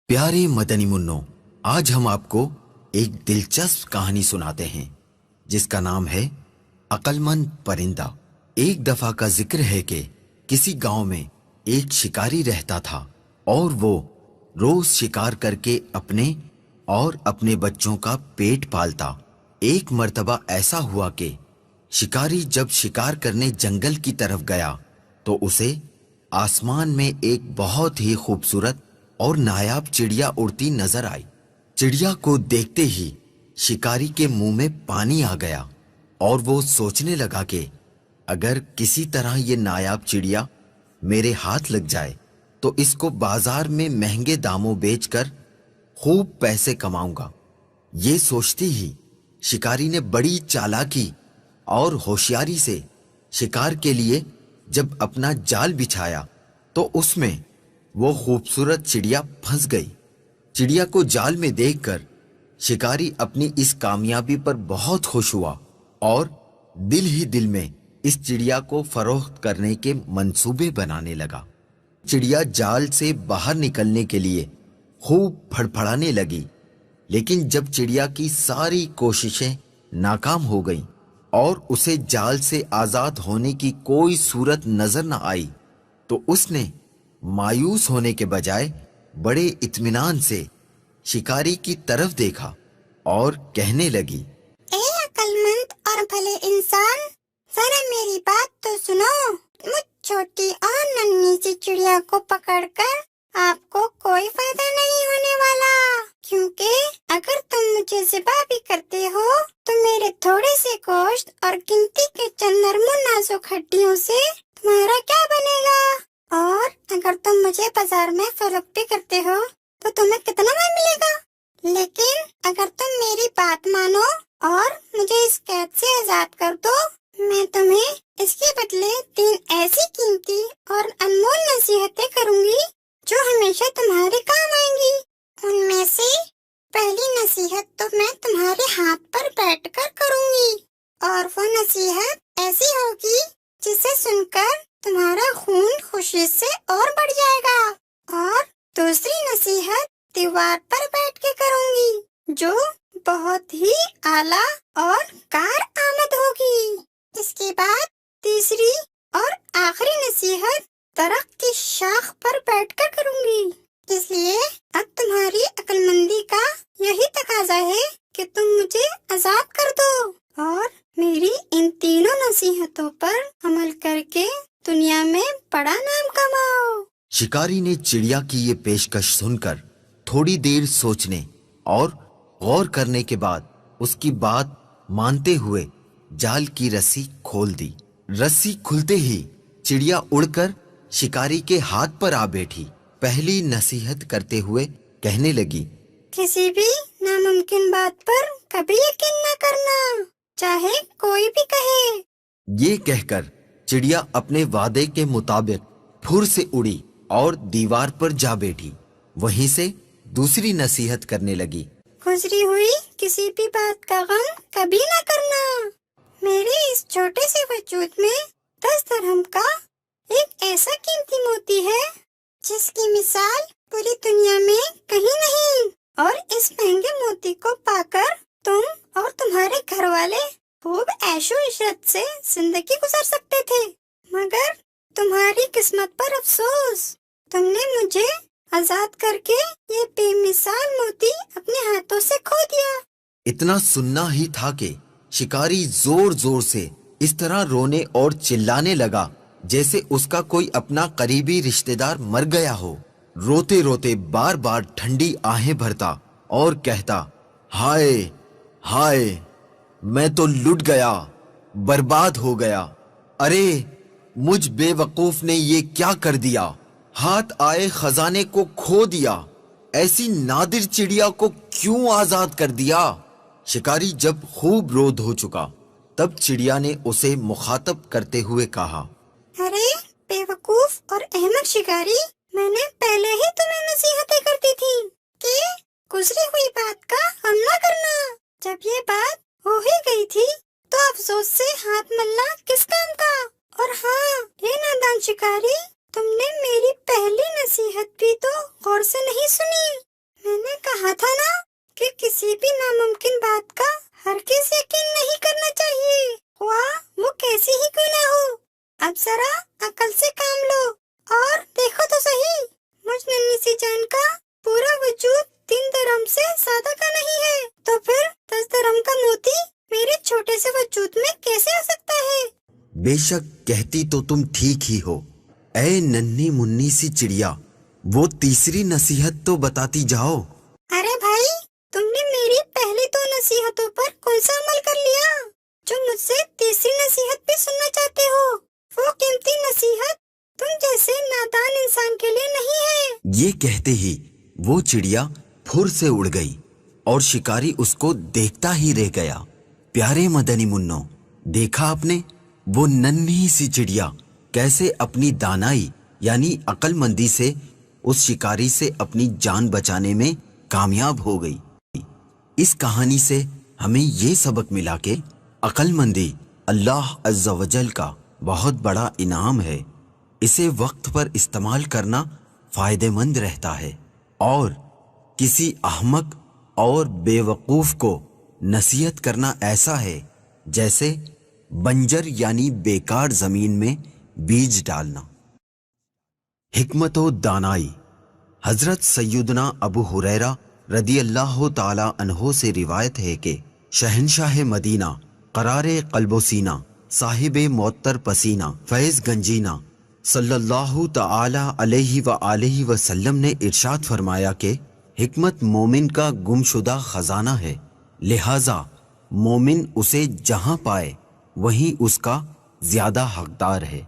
پیارے مدنی منوں، آج ہم آپ کو ایک دلچسپ کہانی سناتے ہیں جس کا نام ہے عقل مند پرندہ۔ ایک دفعہ کا ذکر ہے کہ کسی گاؤں میں ایک شکاری رہتا تھا اور وہ روز شکار کر کے اپنے اور اپنے بچوں کا پیٹ پالتا۔ ایک مرتبہ ایسا ہوا کہ شکاری جب شکار کرنے جنگل کی طرف گیا تو اسے آسمان میں ایک بہت ہی خوبصورت اور نایاب چڑیا اڑتی نظر آئی۔ چڑیا کو دیکھتے ہی شکاری کے منہ میں پانی آ گیا اور وہ سوچنے لگا کہ اگر کسی طرح یہ نایاب چڑیا میرے ہاتھ لگ جائے تو اس کو بازار میں مہنگے داموں بیچ کر خوب پیسے کماؤں گا۔ یہ سوچتے ہی شکاری نے بڑی چالاکی اور ہوشیاری سے شکار کے لیے جب اپنا جال بچھایا تو اس میں وہ خوبصورت چڑیا پھنس گئی۔ چڑیا کو جال میں دیکھ کر شکاری اپنی اس کامیابی پر بہت خوش ہوا اور دل ہی دل میں اس چڑیا کو فروخت کرنے کے منصوبے بنانے لگا۔ چڑیا جال سے باہر نکلنے کے لیے خوب پھڑپھڑانے لگی، لیکن جب چڑیا کی ساری کوششیں ناکام ہو گئیں اور اسے جال سے آزاد ہونے کی کوئی صورت نظر نہ آئی تو اس نے مایوس ہونے کے بجائے بڑے اطمینان سے شکاری کی طرف دیکھا اور کہنے لگی، اے عقل مند اور بھلے انسان، ذرا میری بات تو سنو۔ مجھ چھوٹی اور ننھی سی چڑیا کو پکڑ کر آپ کو کوئی فائدہ نہیں ہونے والا، کیونکہ اگر تم مجھے ذبح بھی کرتے ہو تو میرے تھوڑے سے گوشت اور گنتی کے چند نرم و نازک ہڈیوں سے تمہارا کیا بنے گا؟ اور اگر تم مجھے بازار میں فروخت بھی کرتے ہو تو تمہیں کتنا میں ملے گا؟ لیکن اگر تم میری بات مانو اور مجھے اس قید سے آزاد کر دو، میں تمہیں اس کے بدلے 3 ایسی قیمتی اور انمول نصیحتیں کروں گی جو ہمیشہ تمہارے کام آئیں گی۔ ان میں سے پہلی نصیحت تو میں تمہارے ہاتھ پر بیٹھ کر کروں گی، اور وہ نصیحت ایسی ہوگی جسے سن کر تمہارا خون خوشی سے اور بڑھ جائے گا۔ اور دوسری نصیحت دیوار پر بیٹھ کے کروں گی جو بہت ہی اعلیٰ اور کارآمد ہوگی۔ اس کے بعد تیسری اور آخری نصیحت درخت کی شاخ پر بیٹھ کر کروں گی۔ اس لیے اب تمہاری عقل مندی کا یہی تقاضا ہے کہ تم مجھے آزاد کر دو اور میری ان تینوں نصیحتوں پر عمل کر کے دنیا میں بڑا نام کماؤ۔ شکاری نے چڑیا کی یہ پیشکش سن کر تھوڑی دیر سوچنے اور غور کرنے کے بعد اس کی بات مانتے ہوئے جال کی رسی کھول دی۔ رسی کھلتے ہی چڑیا اڑ کر شکاری کے ہاتھ پر آ بیٹھی۔ پہلی نصیحت کرتے ہوئے کہنے لگی، کسی بھی ناممکن بات پر کبھی یقین نہ کرنا، چاہے کوئی بھی کہے۔ یہ کہہ کر چڑیا اپنے وعدے کے مطابق پھر سے اڑی اور دیوار پر جا بیٹھی۔ وہیں سے دوسری نصیحت کرنے لگی، گزری ہوئی کسی بھی بات کا غم کبھی نہ کرنا۔ میرے اس چھوٹے سے وجود میں 10 درہم کا ایک ایسا قیمتی موتی ہے جس کی مثال پوری دنیا میں کہیں نہیں، اور اس مہنگے موتی کو پا کر تم اور تمہارے گھر والے خوب عیش و عشرت سے زندگی گزار سکتے تھے، مگر تمہاری قسمت پر افسوس، تم نے مجھے آزاد کر کے یہ بے مثال موتی اپنے ہاتھوں سے کھو دیا۔ اتنا سننا ہی تھا کہ شکاری زور زور سے اس طرح رونے اور چلانے لگا جیسے اس کا کوئی اپنا قریبی رشتہ دار مر گیا ہو۔ روتے روتے بار بار ٹھنڈی آہیں بھرتا اور کہتا، ہائے ہائے، میں تو لٹ گیا، برباد ہو گیا۔ ارے مجھ بے وقوف نے یہ کیا کر دیا، ہاتھ آئے خزانے کو کھو دیا، ایسی نادر چڑیا کو کیوں آزاد کر دیا۔ شکاری جب خوب رو دھو چکا تب چڑیا نے اسے مخاطب کرتے ہوئے کہا، ارے بے وقوف اور احمق شکاری، میں نے پہلے ہی تمہیں نصیحتیں کرتی تھی کہ گزری ہوئی بات کا غم نہ کرنا۔ جب یہ بات ہو ہی گئی تھی تو افسوس سے ہاتھ ملنا کس کام کا؟ اور ہاں، یہ نادان شکاری، تم نے میری پہلی نصیحت بھی تو غور سے نہیں سنی۔ کہا تھا نا کہ کسی بھی ناممکن بات کا ہرگز یقین نہیں کرنا چاہیے، خواہ وہ کیسی ہی کیوں نہ ہو۔ اب ذرا عقل سے کام لو اور دیکھو تو صحیح، مجھ ننھی سی جان کا پورا وجود 3 درہم سے زیادہ کا نہیں ہے، تو پھر 10 درہم کا موتی میرے چھوٹے سے وجود میں کیسے آ سکتا ہے؟ بے شک کہتی تو تم ٹھیک ہی ہو، اے ننھی منی سی چڑیا، وہ تیسری نصیحت تو بتاتی جاؤ۔ ارے بھائی، تم نے میری پہلی 2 نصیحتوں پر کون سا عمل کر لیا جو مجھ سے تیسری نصیحت بھی سننا چاہتے ہو؟ وہ قیمتی نصیحت تم جیسے نادان انسان کے لیے نہیں ہے۔ یہ کہتے ہی وہ چڑیا پھر سے اڑ گئی اور شکاری اس کو دیکھتا ہی رہ گیا۔ پیارے مدنی منو، دیکھا آپ نے وہ ننھی سی چڑیا کیسے اپنی دانائی یعنی عقل مندی سے اس شکاری سے اپنی جان بچانے میں کامیاب ہو گئی۔ اس کہانی سے ہمیں یہ سبق ملا کہ عقل مندی اللہ عز و جل کا بہت بڑا انعام ہے، اسے وقت پر استعمال کرنا فائدہ مند رہتا ہے، اور کسی احمق اور بے وقوف کو نصیحت کرنا ایسا ہے جیسے بنجر یعنی بیکار زمین میں بیج ڈالنا۔ حکمت و دانائی۔ حضرت سیدنا ابو ہریرہ رضی اللہ تعالی عنہ سے روایت ہے کہ شہنشاہ مدینہ قرار قلب و سینہ صاحب معطر پسینہ فیض گنجینہ صلی اللہ تعالی علیہ وآلہ وسلم نے ارشاد فرمایا کہ حکمت مومن کا گمشدہ خزانہ ہے، لہذا مومن اسے جہاں پائے وہیں اس کا زیادہ حقدار ہے۔